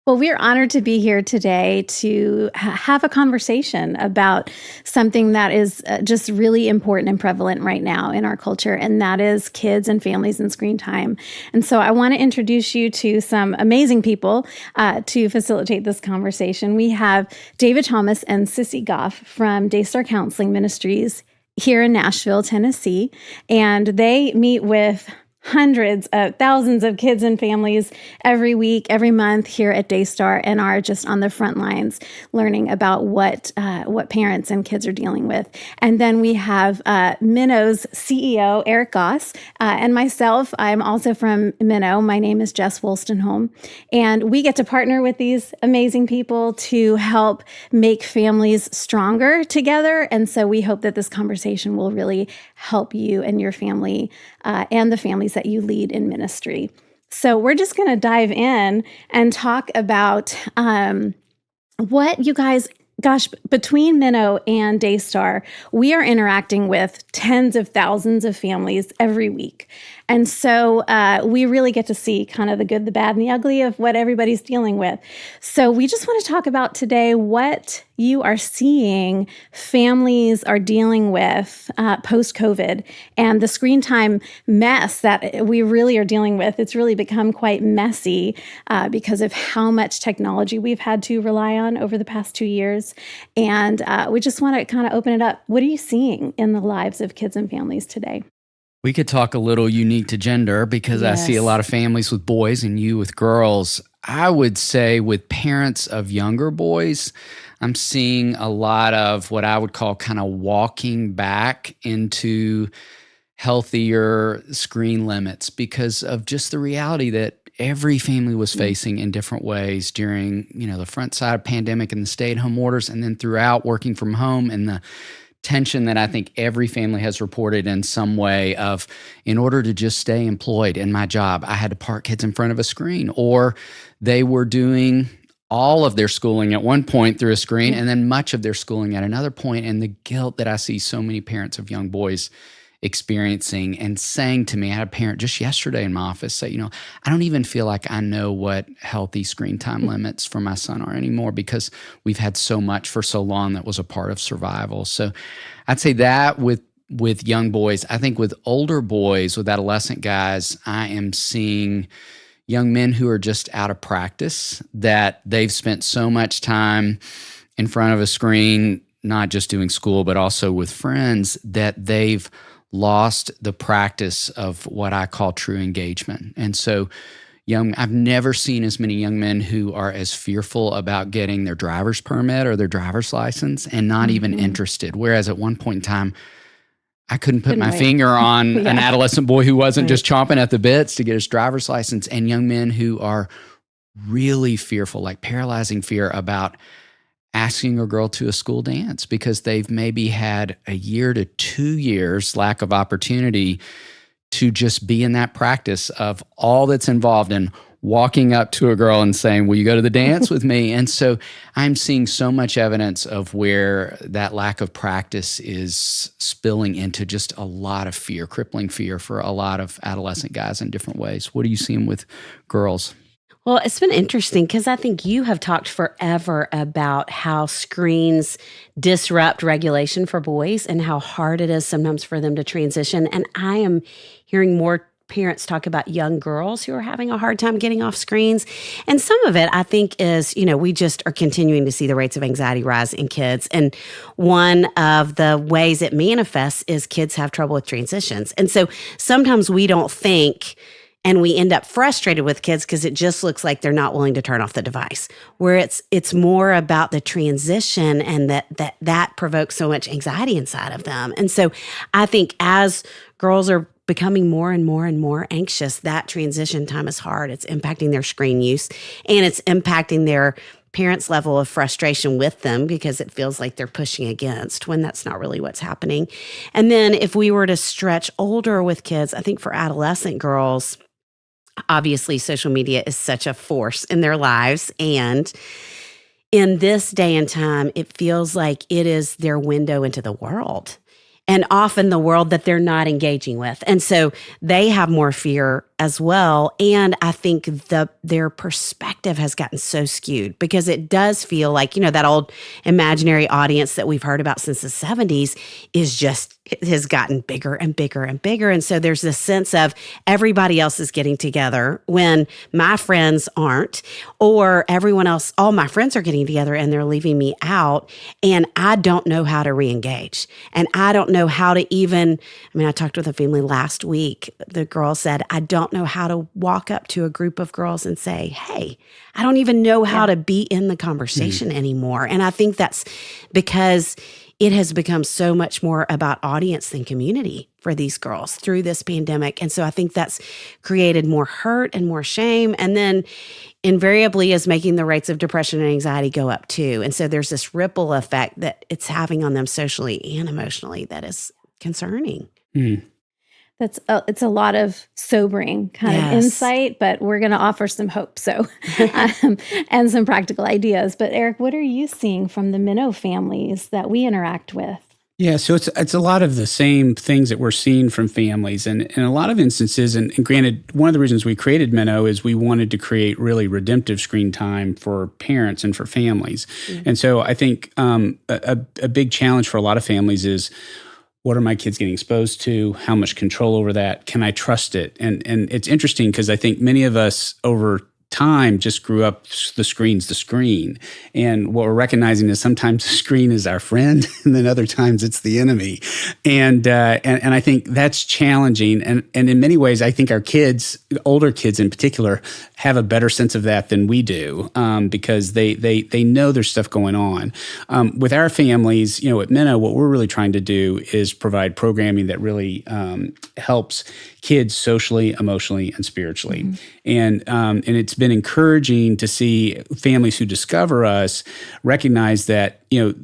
Well, we're honored to be here today to have a conversation about something that is just really important and prevalent right now in our culture, and that is kids and families and screen time. And so I want to introduce you to some amazing people to facilitate this conversation. We have David Thomas and Sissy Goff from Daystar Counseling Ministries here in Nashville, Tennessee, and they meet with hundreds of thousands of kids and families every week, every month here at Daystar, and are just on the front lines learning about what parents and kids are dealing with. And then we have Minno's CEO, Eric Goss, and myself. I'm also from Minno. My name is Jess Wolstenholme, and we get to partner with these amazing people to help make families stronger together. And so we hope that this conversation will really help you and your family and the families that you lead in ministry. So we're just going to dive in and talk about what you guys, between Minno and Daystar, we are interacting with tens of thousands of families every week. And so we really get to see kind of the good, the bad, and the ugly of what everybody's dealing with. So we just want to talk about today what you are seeing families are dealing with post-COVID and the screen time mess that we really are dealing with. It's really become quite messy because of how much technology we've had to rely on over the past 2 years. And we just want to kind of open it up. What are you seeing in the lives of kids and families today? We could talk a little unique to gender because I see a lot of families with boys and you with girls. I would say with parents of younger boys, I'm seeing a lot of what I would call kind of walking back into healthier screen limits because of just the reality that every family was facing in different ways during, the front side of pandemic and the stay-at-home orders, and then throughout working from home and the tension that I think every family has reported in some way of, in order to just stay employed in my job, I had to park kids in front of a screen, or they were doing all of their schooling at one point through a screen and then much of their schooling at another point, and the guilt that I see so many parents of young boys experiencing and saying to me. I had a parent just yesterday in my office say, I don't even feel like I know what healthy screen time limits for my son are anymore because we've had so much for so long that was a part of survival. So I'd say that with young boys. I think with older boys, with adolescent guys, I am seeing young men who are just out of practice, that they've spent so much time in front of a screen, not just doing school, but also with friends, that they've lost the practice of what I call true engagement. And so I've never seen as many young men who are as fearful about getting their driver's permit or their driver's license and not even interested. Whereas at one point in time, I couldn't put my finger on an adolescent boy who wasn't just chomping at the bits to get his driver's license, and young men who are really fearful, like paralyzing fear about asking a girl to a school dance because they've maybe had a year to 2 years lack of opportunity to just be in that practice of all that's involved in walking up to a girl and saying, will you go to the dance with me? And so I'm seeing so much evidence of where that lack of practice is spilling into just a lot of fear, crippling fear for a lot of adolescent guys in different ways. What are you seeing with girls? Well, it's been interesting because I think you have talked forever about how screens disrupt regulation for boys and how hard it is sometimes for them to transition. And I am hearing more parents talk about young girls who are having a hard time getting off screens. And some of it, I think, is, we just are continuing to see the rates of anxiety rise in kids. And one of the ways it manifests is kids have trouble with transitions. And so sometimes we don't think, and we end up frustrated with kids because it just looks like they're not willing to turn off the device, where it's more about the transition and that provokes so much anxiety inside of them. And so I think as girls are becoming more and more and more anxious, that transition time is hard. It's impacting their screen use, and it's impacting their parents' level of frustration with them because it feels like they're pushing against when that's not really what's happening. And then if we were to stretch older with kids, I think for adolescent girls, obviously social media is such a force in their lives. And in this day and time, it feels like it is their window into the world, and often the world that they're not engaging with. And so they have more fear as well. And I think their perspective has gotten so skewed because it does feel like, that old imaginary audience that we've heard about since the 70s has gotten bigger and bigger and bigger. And so there's this sense of everybody else is getting together when my friends aren't, or everyone else, all my friends are getting together and they're leaving me out. And I don't know how to reengage. And I don't know how to I talked with a family last week. The girl said, I don't know how to walk up to a group of girls and say, hey, I don't even know how to be in the conversation anymore. And I think that's because it has become so much more about audience than community for these girls through this pandemic. And so I think that's created more hurt and more shame. And then invariably is making the rates of depression and anxiety go up too. And so there's this ripple effect that it's having on them socially and emotionally that is concerning. It's a lot of sobering kind of insight, but we're going to offer some hope. So, and some practical ideas. But Eric, what are you seeing from the Minno families that we interact with? Yeah, so it's a lot of the same things that we're seeing from families, and in a lot of instances, and granted, one of the reasons we created Minno is we wanted to create really redemptive screen time for parents and for families. And so I think a big challenge for a lot of families is, what are my kids getting exposed to? How much control over that? Can I trust it? And it's interesting because I think many of us over time just grew up, the screen's the screen. And what we're recognizing is sometimes the screen is our friend, and then other times it's the enemy. And I think that's challenging. And in many ways, I think our kids, older kids in particular, have a better sense of that than we do, because they know there's stuff going on. With our families, at Minno, what we're really trying to do is provide programming that really helps kids socially, emotionally, and spiritually. And it's been encouraging to see families who discover us recognize that,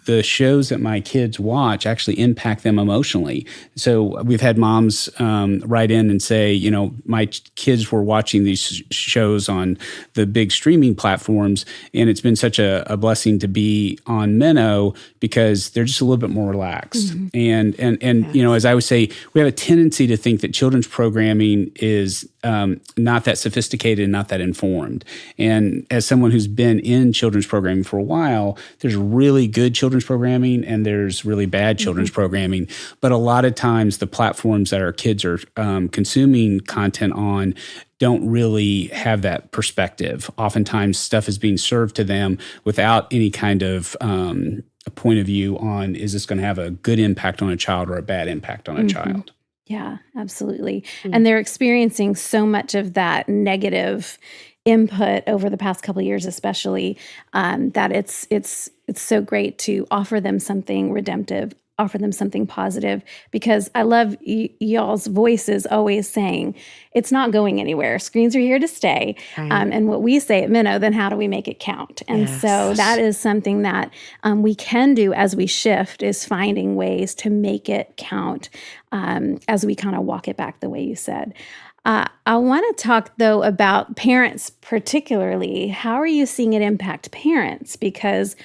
the shows that my kids watch actually impact them emotionally. So we've had moms write in and say, my kids were watching these shows on the big streaming platforms, and it's been such a blessing to be on Minno because they're just a little bit more relaxed. And as I would say, we have a tendency to think that children's programming is not that sophisticated and not that informed. And as someone who's been in children's programming for a while, there's really good children's programming and there's really bad children's programming. But a lot of times the platforms that our kids are consuming content on don't really have that perspective. Oftentimes stuff is being served to them without any kind of a point of view on, is this going to have a good impact on a child or a bad impact on a child? Yeah, absolutely. And they're experiencing so much of that negative input over the past couple of years, especially, that it's so great to offer them something redemptive, offer them something positive, because I love y'all's voices always saying, it's not going anywhere. Screens are here to stay. Right. And what we say at Minno, then how do we make it count? And so that is something that we can do as we shift, is finding ways to make it count as we kind of walk it back the way you said. I want to talk, though, about parents particularly. How are you seeing it impact parents? Because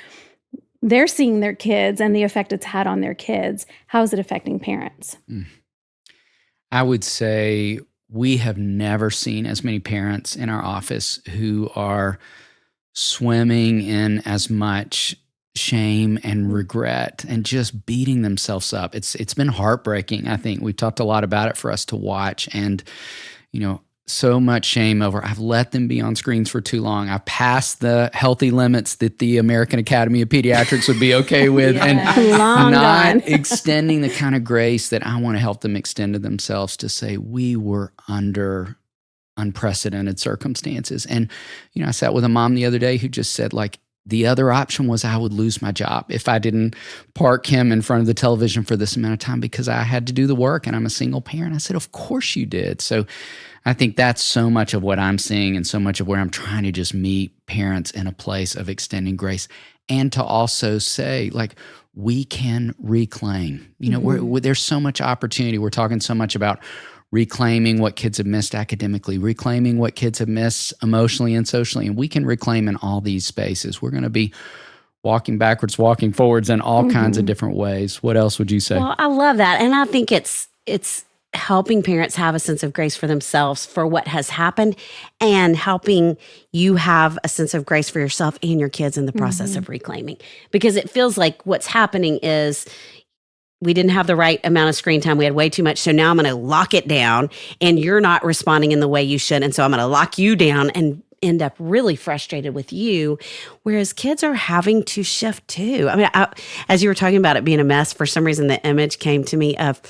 they're seeing their kids and the effect it's had on their kids. How is it affecting parents? I would say we have never seen as many parents in our office who are swimming in as much shame and regret and just beating themselves up. It's been heartbreaking. I think we've talked a lot about it for us to watch, and so much shame over, I've let them be on screens for too long. I've passed the healthy limits that the American Academy of Pediatrics would be okay with, and not extending the kind of grace that I want to help them extend to themselves, to say we were under unprecedented circumstances. And, I sat with a mom the other day who just said, the other option was I would lose my job if I didn't park him in front of the television for this amount of time because I had to do the work and I'm a single parent. I said, of course you did. So I think that's so much of what I'm seeing, and so much of where I'm trying to just meet parents in a place of extending grace, and to also say, we can reclaim. There's so much opportunity. We're talking so much about reclaiming what kids have missed academically, reclaiming what kids have missed emotionally and socially, and we can reclaim in all these spaces. We're going to be walking backwards, walking forwards in all kinds of different ways. What else would you say? Well, I love that. And I think it's helping parents have a sense of grace for themselves for what has happened and helping you have a sense of grace for yourself and your kids in the process of reclaiming. Because it feels like what's happening is we didn't have the right amount of screen time. We had way too much. So now I'm going to lock it down and you're not responding in the way you should. And so I'm going to lock you down and end up really frustrated with you. Whereas kids are having to shift too. I mean, as you were talking about it being a mess, for some reason, the image came to me of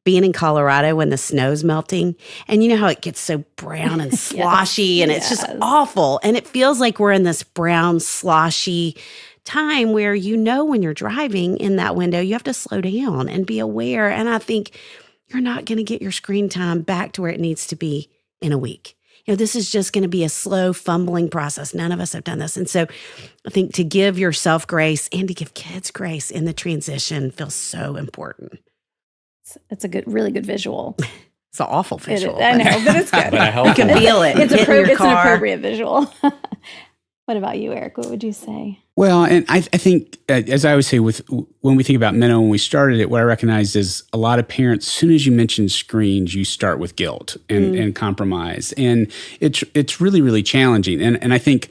being in Colorado when the snow's melting. And you know how it gets so brown and sloshy and it's just awful. And it feels like we're in this brown, sloshy time where when you're driving in that window, you have to slow down and be aware. And I think you're not going to get your screen time back to where it needs to be in a week. This is just going to be a slow, fumbling process. None of us have done this. And so I think to give yourself grace and to give kids grace in the transition feels so important. It's a really good visual. It's an awful visual. I know, but it's good. You can feel it. It's an appropriate visual. What about you, Eric? What would you say? Well, and I think, as I always say, when we think about Minno, when we started it, what I recognized is a lot of parents, as soon as you mention screens, you start with guilt and compromise. And it's really, really challenging. And I think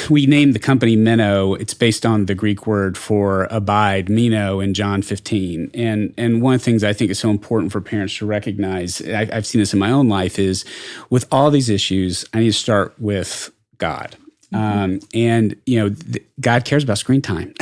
we named the company Minno. It's based on the Greek word for abide, Minno, in John 15. And one of the things I think is so important for parents to recognize, I've seen this in my own life, is with all these issues, I need to start with God. And God cares about screen time.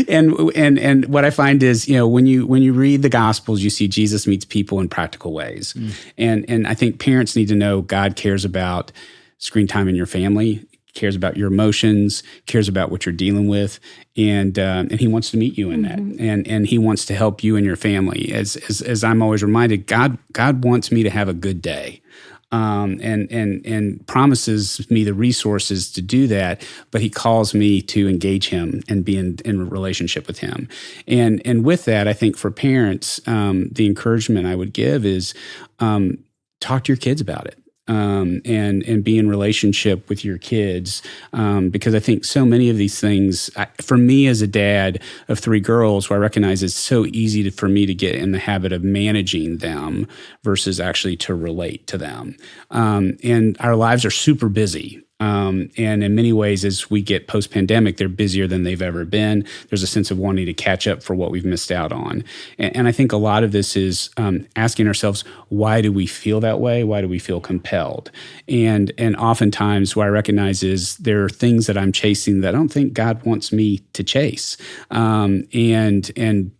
and what I find is, when you read the Gospels, you see Jesus meets people in practical ways. And I think parents need to know God cares about screen time in your family, cares about your emotions, cares about what you're dealing with, and He wants to meet you in that, and He wants to help you and your family. As I'm always reminded, God wants me to have a good day. And promises me the resources to do that, but He calls me to engage Him and be in a relationship with Him. And with that, I think for parents, the encouragement I would give is talk to your kids about it. And be in relationship with your kids, because I think so many of these things, for me as a dad of 3 girls, where I recognize it's so easy for me to get in the habit of managing them versus actually to relate to them. And our lives are super busy. And in many ways, as we get post-pandemic, they're busier than they've ever been. There's a sense of wanting to catch up for what we've missed out on. And I think a lot of this is asking ourselves, why do we feel that way? Why do we feel compelled? And oftentimes what I recognize is there are things that I'm chasing that I don't think God wants me to chase. And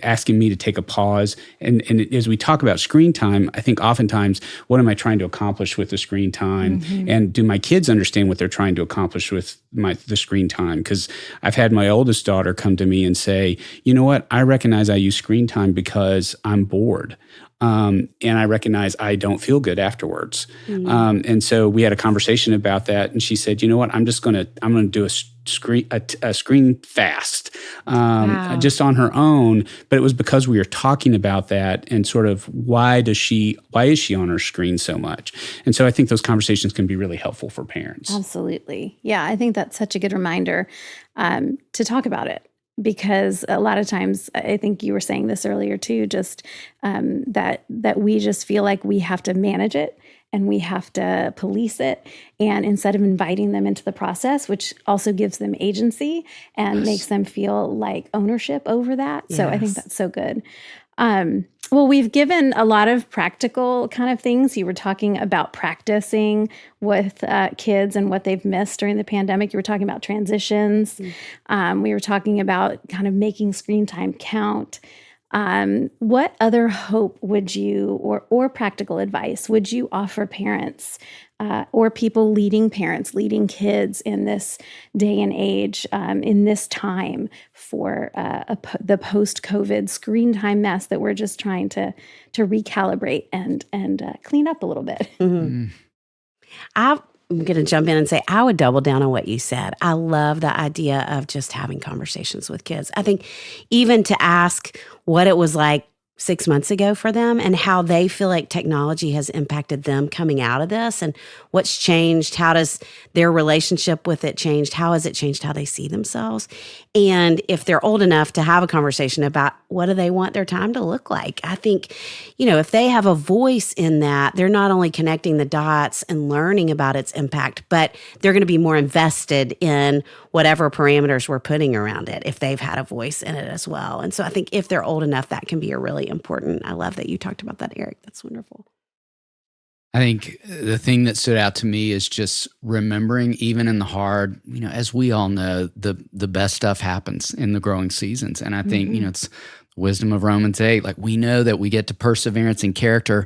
asking me to take a pause. And as we talk about screen time, I think oftentimes, what am I trying to accomplish with the screen time? And do my kids understand what they're trying to accomplish with the screen time? Because I've had my oldest daughter come to me and say, you know what, I recognize I use screen time because I'm bored. And I recognize I don't feel good afterwards. And so we had a conversation about that. And she said, you know what, I'm going to do a screen fast, just on her own. But it was because we were talking about that and sort of why is she on her screen so much? And so I think those conversations can be really helpful for parents. Absolutely. Yeah. I think that's such a good reminder, to talk about it. Because a lot of times, I think you were saying this earlier too, just that we just feel like we have to manage it and we have to police it. And instead of inviting them into the process, which also gives them agency and makes them feel like ownership over that. So I think that's so good. Well, we've given a lot of practical kind of things. You were talking about practicing with kids and what they've missed during the pandemic. You were talking about transitions. We were talking about kind of making screen time count. What other hope would you, or practical advice, would you offer parents or people leading kids in this day and age, in this time for the post-COVID screen time mess that we're just trying to recalibrate and clean up a little bit? I'm going to jump in and say I would double down on what you said. I love the idea of just having conversations with kids. I think even to ask what it was like 6 months ago for them and how they feel like technology has impacted them coming out of this and what's changed. How does their relationship with it changed? How has it changed how they see themselves? And if they're old enough to have a conversation about what do they want their time to look like, I think, if they have a voice in that, they're not only connecting the dots and learning about its impact, but they're going to be more invested in whatever parameters we're putting around it if they've had a voice in it as well. And so I think if they're old enough, that can be a really important. I love that you talked about that, Eric. That's wonderful. I think the thing that stood out to me is just remembering, even in the hard, as we all know, the best stuff happens in the growing seasons. And I think, it's wisdom of Romans 8. Like, we know that we get to perseverance and character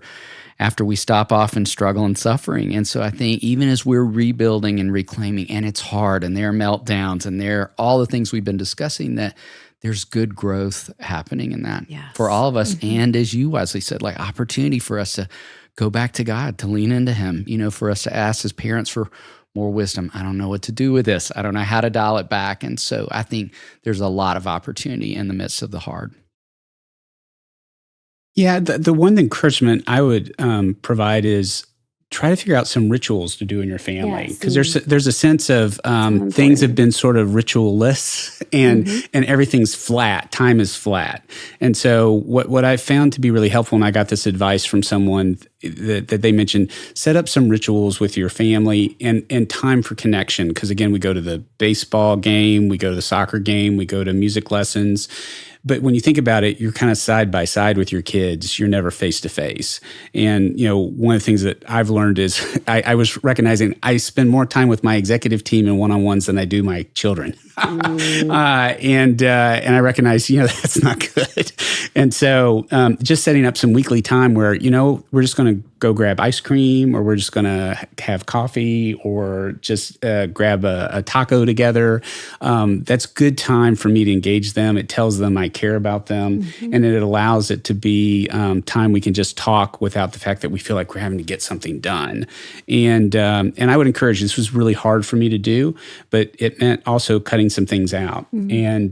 after we stop off in struggle and suffering. And so I think even as we're rebuilding and reclaiming, and it's hard, and there are meltdowns, and there are all the things we've been discussing, that there's good growth happening in that for all of us. And as you wisely said, like, opportunity for us to go back to God, to lean into Him, for us to ask as parents for more wisdom. I don't know what to do with this. I don't know how to dial it back. And so I think there's a lot of opportunity in the midst of the hard. Yeah, the one encouragement I would provide is try to figure out some rituals to do in your family, because there's a sense of things have been sort of ritualless and everything's flat. Time is flat. And so what I found to be really helpful, and I got this advice from someone that they mentioned, set up some rituals with your family and time for connection. Because again, we go to the baseball game, we go to the soccer game, we go to music lessons. But when you think about it, you're kind of side by side with your kids. You're never face to face. And, one of the things that I've learned is I was recognizing I spend more time with my executive team in one-on-ones than I do my children. And I recognize, that's not good. And so just setting up some weekly time where, we're just going to go grab ice cream, or we're just going to have coffee, or just grab a taco together. That's good time for me to engage them. It tells them I care about them, and it allows it to be time we can just talk without the fact that we feel like we're having to get something done. And I would encourage, this was really hard for me to do, but it meant also cutting some things out. And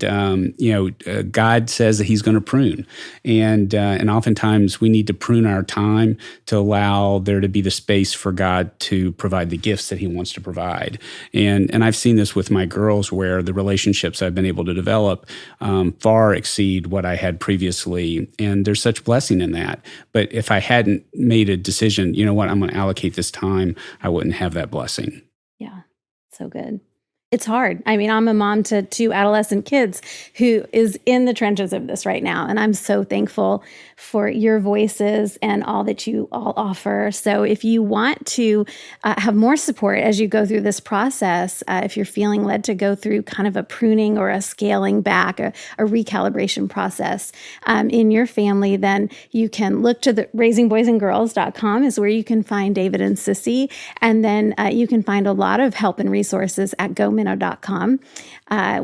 God says that He's going to prune, and oftentimes we need to prune our time to allow there to be the space for God to provide the gifts that He wants to provide. And I've seen this with my girls, where the relationships I've been able to develop far exceed what I had previously. And there's such blessing in that. But if I hadn't made a decision, I'm going to allocate this time, I wouldn't have that blessing. Yeah, so good. It's hard. I mean, I'm a mom to 2 adolescent kids who is in the trenches of this right now. And I'm so thankful for your voices and all that you all offer. So if you want to have more support as you go through this process, if you're feeling led to go through kind of a pruning or a scaling back, a recalibration process in your family, then you can look to the raisingboysandgirls.com is where you can find David and Sissy. And then you can find a lot of help and resources at gominno.com.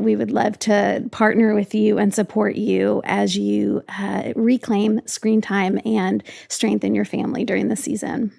We would love to partner with you and support you as you reclaim screen time and strengthen your family during the season.